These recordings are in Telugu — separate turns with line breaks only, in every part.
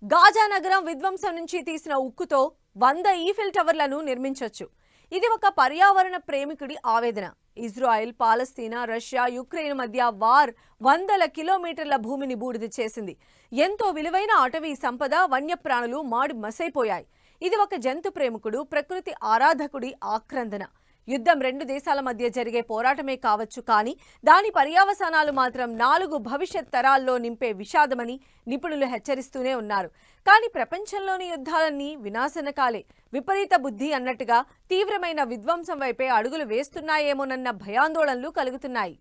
గాజా నగరం విధ్వంసం నుంచి తీసిన ఉక్కుతో 100 ఈఫిల్ టవర్లను నిర్మించొచ్చు. ఇది ఒక పర్యావరణ ప్రేమికుడి ఆవేదన. ఇజ్రాయెల్, పాలస్తీనా, రష్యా, యుక్రెయిన్ మధ్య వార్ వందల కిలోమీటర్ల భూమిని బూడిద చేసింది. ఎంతో విలువైన అటవీ సంపద, వన్యప్రాణులు మాడి మసైపోయాయి. ఇది ఒక జంతు ప్రేమికుడు, ప్రకృతి ఆరాధకుడి ఆక్రందన. యుద్ధం రెండు దేశాల మధ్య జరిగే పోరాటమే కావచ్చు, కానీ దాని పర్యవసానాలు మాత్రం 4 భవిష్యత్ తరాల్లో నింపే విషాదమని నిపుణులు హెచ్చరిస్తూనే ఉన్నారు. కానీ ప్రపంచంలోని యుద్ధాలన్నీ వినాశనకాలే. విపరీత బుద్ధి అన్నట్టుగా తీవ్రమైన విధ్వంసం వైపే అడుగులు వేస్తున్నాయేమోనన్న భయాందోళనలు కలుగుతున్నాయి.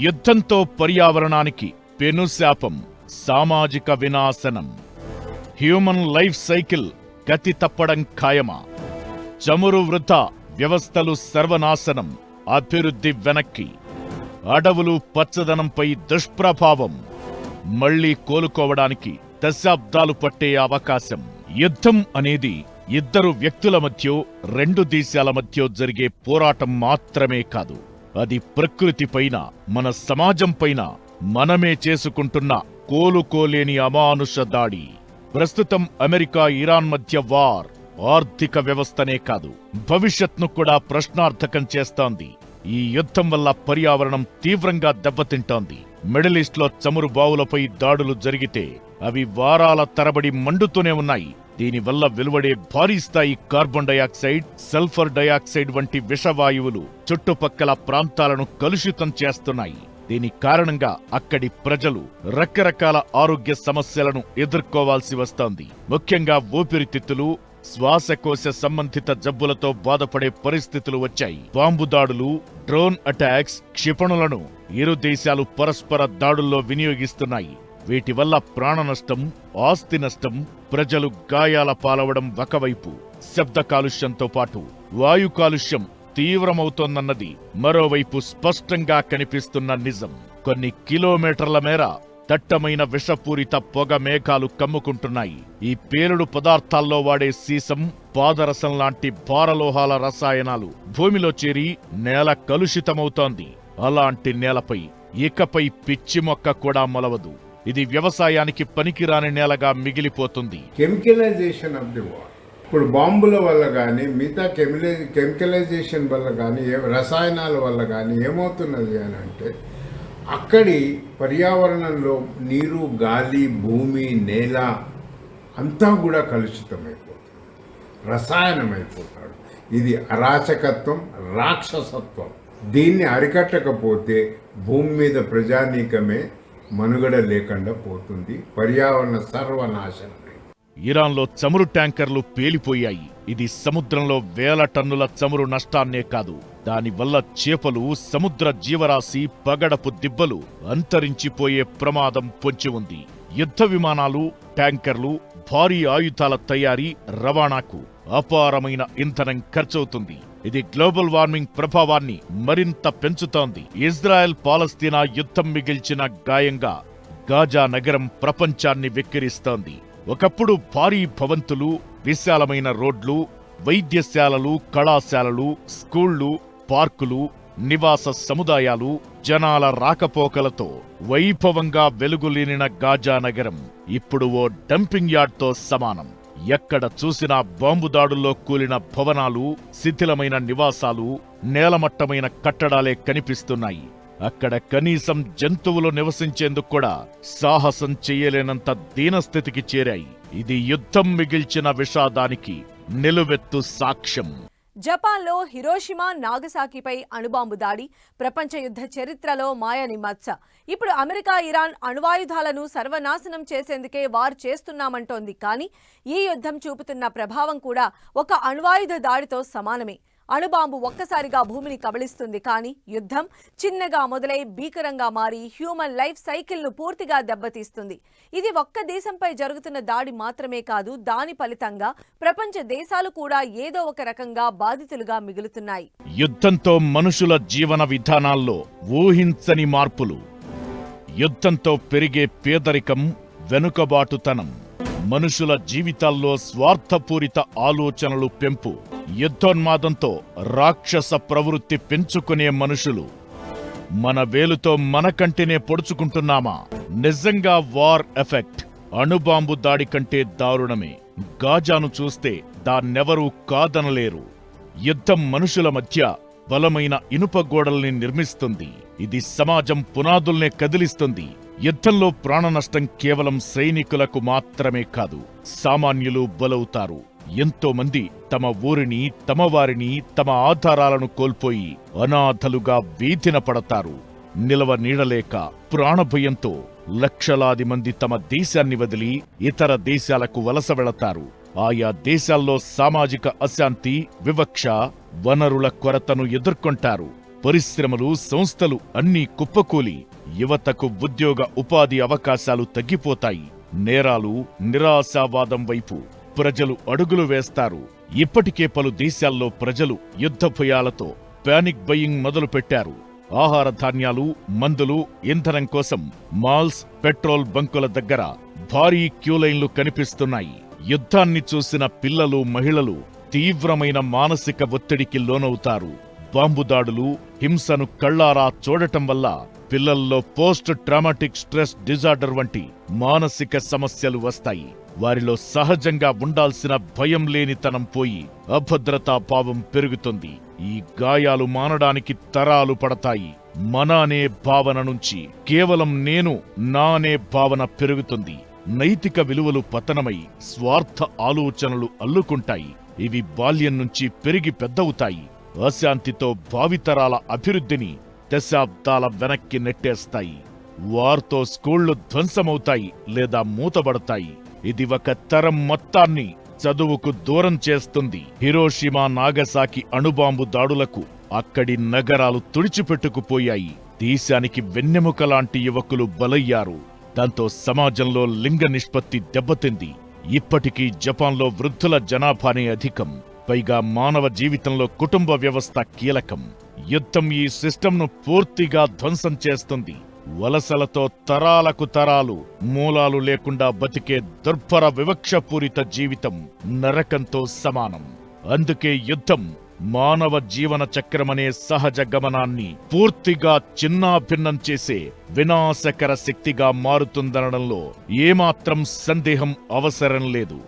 యుద్ధంతో పర్యావరణానికి పెనుశాపం, సామాజిక వినాశనం. హ్యూమన్ లైఫ్ సైకిల్ గతి తప్పడం ఖాయమా? చమురు వృధా, వ్యవస్థలు సర్వనాశనం, అభివృద్ధి వెనక్కి. అడవులు, పచ్చదనంపై దుష్ప్రభావం. మళ్లీ కోలుకోవడానికి దశాబ్దాలు పట్టే అవకాశం. యుద్ధం అనేది ఇద్దరు వ్యక్తుల మధ్యో, రెండు దేశాల మధ్యో జరిగే పోరాటం మాత్రమే కాదు. అది ప్రకృతిపైన, మన సమాజంపైన మనమే చేసుకుంటున్న కోలుకోలేని అమానుష దాడి. ప్రస్తుతం అమెరికా, ఇరాన్ మధ్య వార్ ఆర్థిక వ్యవస్థనే కాదు, భవిష్యత్ను కూడా ప్రశ్నార్థకం చేస్తోంది. ఈ యుద్ధం వల్ల పర్యావరణం తీవ్రంగా దెబ్బతింటోంది. మిడిల్ ఈస్ట్లో చమురు బావులపై దాడులు జరిగితే అవి వారాల తరబడి మండుతూనే ఉన్నాయి. దీనివల్ల వెలువడే భారీ స్థాయి కార్బన్ డయాక్సైడ్, సల్ఫర్ డయాక్సైడ్ వంటి విషవాయువులు చుట్టుపక్కల ప్రాంతాలను కలుషితం చేస్తున్నాయి. దీని కారణంగా అక్కడి ప్రజలు రకరకాల ఆరోగ్య సమస్యలను ఎదుర్కోవాల్సి వస్తోంది. ముఖ్యంగా ఊపిరితిత్తులు, శ్వాసకోశ సంబంధిత జబ్బులతో బాధపడే పరిస్థితులు వచ్చాయి. బాంబు దాడులు, డ్రోన్ అటాక్స్, క్షిపణులను ఇరు దేశాలు పరస్పర దాడుల్లో వినియోగిస్తున్నాయి. వీటి వల్ల ప్రాణ నష్టం, ఆస్తి నష్టం, ప్రజలు గాయాల పాలవడం ఒకవైపు, శబ్ద కాలుష్యంతో పాటు వాయు కాలుష్యం తీవ్రమవుతోందన్నది మరోవైపు స్పష్టంగా కనిపిస్తున్న నిజం. కొన్ని కిలోమీటర్ల మేర దట్టమైన విషపూరిత పొగ మేఘాలు కమ్ముకుంటున్నాయి. ఈ పేలుడు పదార్థాల్లో వాడే సీసం, పాదరసం లాంటి భారలోహాల రసాయనాలు భూమిలో చేరి నేల కలుషితమవుతోంది. అలాంటి నేలపై ఇకపై పిచ్చి మొక్క కూడా మొలవదు. ఇది వ్యవసాయానికి పనికిరాని నేలగా మిగిలిపోతుంది.
కెమికలైజేషన్ ఆఫ్ ది వార్, ఇప్పుడు బాంబుల వల్ల కానీ, మిగతా కెమికలైజేషన్ వల్ల కానీ, రసాయనాల వల్ల కానీ ఏమవుతున్నది అని అంటే, అక్కడి పర్యావరణంలో నీరు, గాలి, భూమి, నేల అంతా కూడా కలుషితమైపోతుంది, రసాయనమైపోతాడు. ఇది అరాచకత్వం, రాక్షసత్వం. దీన్ని అరికట్టకపోతే భూమి మీద ప్రజానీకమే మనుగడ లేకుండా పోతుంది. పర్యావరణ సర్వనాశనం.
ఇరాన్లో చమురు ట్యాంకర్లు పేలిపోయాయి. ఇది సముద్రంలో వేల టన్నుల చమురు నష్టాన్నే కాదు, దానివల్ల చేపలు, సముద్ర జీవరాశి, పగడపు దిబ్బలు అంతరించిపోయే ప్రమాదం పొంచి ఉంది. యుద్ధ విమానాలు, ట్యాంకర్లు, భారీ ఆయుధాల తయారీ, రవాణాకు అపారమైన ఇంధనం ఖర్చవుతుంది. ఇది గ్లోబల్ వార్మింగ్ ప్రభావాన్ని మరింత పెంచుతోంది. ఇజ్రాయెల్, పాలస్తీనా యుద్ధం మిగిల్చిన గాయంగా గాజా నగరం ప్రపంచాన్ని వెక్కిరిస్తోంది. ఒకప్పుడు భారీ భవంతులు, విశాలమైన రోడ్లు, వైద్యశాలలు, కళాశాలలు, స్కూళ్లు, పార్కులు, నివాస సముదాయాలు, జనాల రాకపోకలతో వైభవంగా వెలుగులీనిన గాజా నగరం ఇప్పుడు ఓ డంపింగ్ యార్డ్తో సమానం. ఎక్కడ చూసినా బాంబు దాడుల్లో కూలిన భవనాలు, శిథిలమైన నివాసాలు, నేలమట్టమైన కట్టడాలే కనిపిస్తున్నాయి. అక్కడ కనీసం జంతువులు నివసించేందుకు కూడా సాహసం చెయ్యలేనంత దీనస్థితికి చేరాయి. ఇది యుద్ధం మిగిల్చిన విషాదానికి నిలువెత్తు సాక్ష్యం.
జపాన్లో హిరోషిమా, నాగసాకిపై అణుబాంబు దాడి ప్రపంచ యుద్ధ చరిత్రలో మాయని మచ్చ. ఇప్పుడు అమెరికా, ఇరాన్ అణువాయుధాలను సర్వనాశనం చేసేందుకే వార్ చేస్తున్నామంటోంది. కానీ ఈ యుద్ధం చూపుతున్న ప్రభావం కూడా ఒక అణువాయుధ దాడితో సమానమే. అణుబాంబు ఒక్కసారిగా భూమిని కబళిస్తుంది, కానీ యుద్ధం చిన్నగా మొదలై భీకరంగా మారి హ్యూమన్ లైఫ్ సైకిల్ను పూర్తిగా దెబ్బతీస్తుంది. ఇది ఒక్క దేశంపై జరుగుతున్న దాడి మాత్రమే కాదు, దాని ఫలితంగా ప్రపంచ దేశాలు కూడా ఏదో ఒక రకంగా బాధితులుగా మిగులుతున్నాయి.
యుద్ధంతో మనుషుల జీవన విధానాల్లో ఊహించని మార్పులు, యుద్ధంతో పెరిగే పేదరికం, వెనుకబాటుతనం, మనుషుల జీవితాల్లో స్వార్థపూరిత ఆలోచనలు పెంపు, యుద్ధోన్మాదంతో రాక్షస ప్రవృత్తి పెంచుకునే మనుషులు. మన వేలుతో మన కంటినే పొడుచుకుంటున్నామా? నిజంగా వార్ ఎఫెక్ట్ అణుబాంబు దాడి కంటే దారుణమే. గాజాను చూస్తే దాన్నెవరూ కాదనలేరు. యుద్ధం మనుషుల మధ్య బలమైన ఇనుప గోడల్ని నిర్మిస్తుంది. ఇది సమాజం పునాదుల్నే కదిలిస్తుంది. యుద్ధంలో ప్రాణనష్టం కేవలం సైనికులకు మాత్రమే కాదు, సామాన్యులు బలవుతారు. ఎంతో మంది తమ ఊరిని, తమ వారిని, తమ ఆధారాలను కోల్పోయి అనాథలుగా వీధిన పడతారు. నిలవ నీడలేక ప్రాణభయంతో లక్షలాది మంది తమ దేశాన్ని వదిలి ఇతర దేశాలకు వలస వెళతారు. ఆయా దేశాల్లో సామాజిక అశాంతి, వివక్ష, వనరుల కొరతను ఎదుర్కొంటారు. పరిశ్రమలు, సంస్థలు అన్నీ కుప్పకూలి యువతకు ఉద్యోగ ఉపాధి అవకాశాలు తగ్గిపోతాయి. నేరాలు, నిరాశావాదం వైపు ప్రజలు అడుగులు వేస్తారు. ఇప్పటికే పలు దేశాల్లో ప్రజలు యుద్ధ భయాలతో పానిక్ బయింగ్ మొదలుపెట్టారు. ఆహార ధాన్యాలు, మందులు, ఇంధనం కోసం మాల్స్, పెట్రోల్ బంకుల దగ్గర భారీ క్యూలైన్లు కనిపిస్తున్నాయి. యుద్ధాన్ని చూసిన పిల్లలు, మహిళలు తీవ్రమైన మానసిక ఒత్తిడికి లోనవుతారు. బాంబుదాడులు, హింసను కళ్లారా చూడటం వల్ల పిల్లల్లో పోస్ట్ ట్రామాటిక్ స్ట్రెస్ డిజార్డర్ వంటి మానసిక సమస్యలు వస్తాయి. వారిలో సహజంగా ఉండాల్సిన భయం లేనితనం పోయి అభద్రతా భావం పెరుగుతుంది. ఈ గాయాలు మానడానికి తరాలు పడతాయి. మన అనే భావన నుంచి కేవలం నేను, నా అనే భావన పెరుగుతుంది. నైతిక విలువలు పతనమై స్వార్థ ఆలోచనలు అల్లుకుంటాయి. ఇవి బాల్యం నుంచి పెరిగి పెద్దవుతాయి. అశాంతితో భావితరాల అభివృద్ధిని దశాబ్దాల వెనక్కి నెట్టేస్తాయి. వార్తో స్కూళ్లు ధ్వంసమవుతాయి లేదా మూతబడతాయి. ఇది ఒక తరం మొత్తాన్ని చదువుకు దూరం చేస్తుంది. హిరోషిమా, నాగసాకి అణుబాంబు దాడులకు అక్కడి నగరాలు తుడిచిపెట్టుకుపోయాయి. దేశానికి వెన్నెముక లాంటి యువకులు బలయ్యారు. దాంతో సమాజంలో లింగ నిష్పత్తి దెబ్బతింది. ఇప్పటికీ జపాన్లో వృద్ధుల జనాభానే అధికం. పైగా మానవ జీవితంలో కుటుంబ వ్యవస్థ కీలకం. యుద్ధం ఈ సిస్టంను పూర్తిగా ధ్వంసం చేస్తుంది. వలసలతో తరాలకు తరాలు మూలాలు లేకుండా బతికే దుర్భర వివక్షపూరిత జీవితం నరకంతో సమానం. అందుకే యుద్ధం మానవ జీవన చక్రమనే సహజ గమనాన్ని పూర్తిగా చిన్నాభిన్నం చేసే వినాశకర శక్తిగా మారుతుందనడంలో ఏమాత్రం సందేహం అవసరం లేదు.